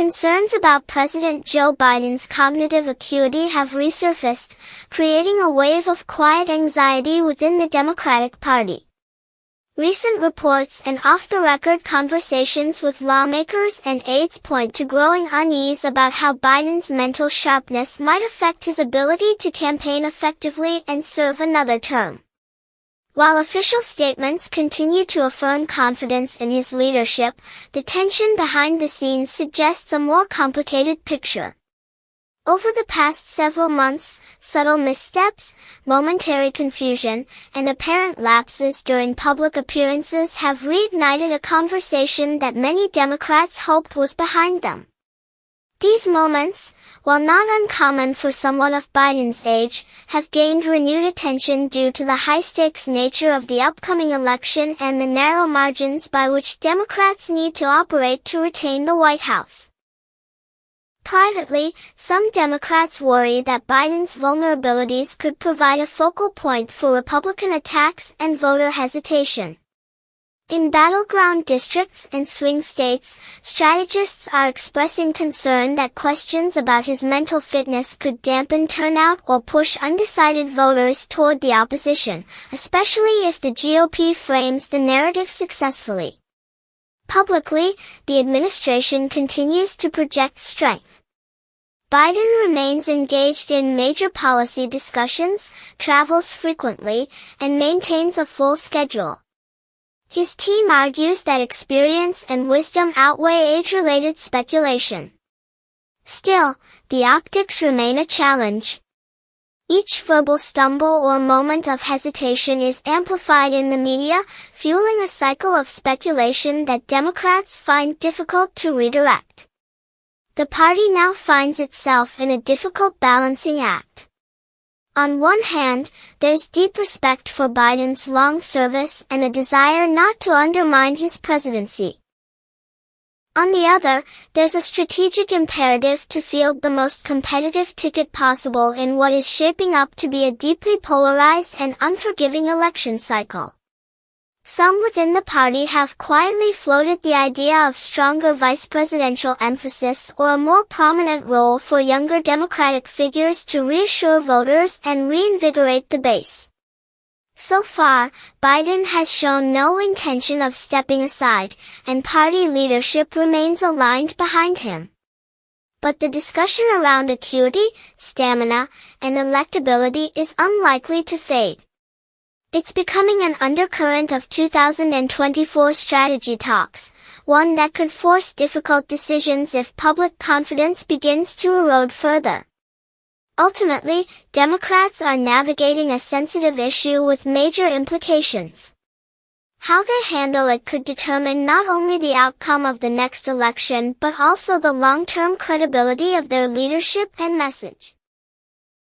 concerns about President Joe Biden's cognitive acuity have resurfaced, creating a wave of quiet anxiety within the Democratic Party. Recent reports and off-the-record conversations with lawmakers and aides point to growing unease about how Biden's mental sharpness might affect his ability to campaign effectively and serve another term. While official statements continue to affirm confidence in his leadership, the tension behind the scenes suggests a more complicated picture. Over the past several months, subtle missteps, momentary confusion, and apparent lapses during public appearances have reignited a conversation that many Democrats hoped was behind them. These moments, while not uncommon for someone of Biden's age, have gained renewed attention due to the high-stakes nature of the upcoming election and the narrow margins by which Democrats need to operate to retain the White House. Privately, some Democrats worry that Biden's vulnerabilities could provide a focal point for Republican attacks and voter hesitation. In battleground districts and swing states, strategists are expressing concern that questions about his mental fitness could dampen turnout or push undecided voters toward the opposition, especially if the GOP frames the narrative successfully. Publicly, the administration continues to project strength. Biden remains engaged in major policy discussions, travels frequently, and maintains a full schedule. His team argues that experience and wisdom outweigh age-related speculation. Still, the optics remain a challenge. Each verbal stumble or moment of hesitation is amplified in the media, fueling a cycle of speculation that Democrats find difficult to redirect. The party now finds itself in a difficult balancing act. On one hand, there's deep respect for Biden's long service and a desire not to undermine his presidency. On the other, there's a strategic imperative to field the most competitive ticket possible in what is shaping up to be a deeply polarized and unforgiving election cycle. Some within the party have quietly floated the idea of stronger vice presidential emphasis or a more prominent role for younger Democratic figures to reassure voters and reinvigorate the base. So far, Biden has shown no intention of stepping aside, and party leadership remains aligned behind him. But the discussion around acuity, stamina, and electability is unlikely to fade. It's becoming an undercurrent of 2024 strategy talks, one that could force difficult decisions if public confidence begins to erode further. Ultimately, Democrats are navigating a sensitive issue with major implications. How they handle it could determine not only the outcome of the next election but also the long-term credibility of their leadership and message.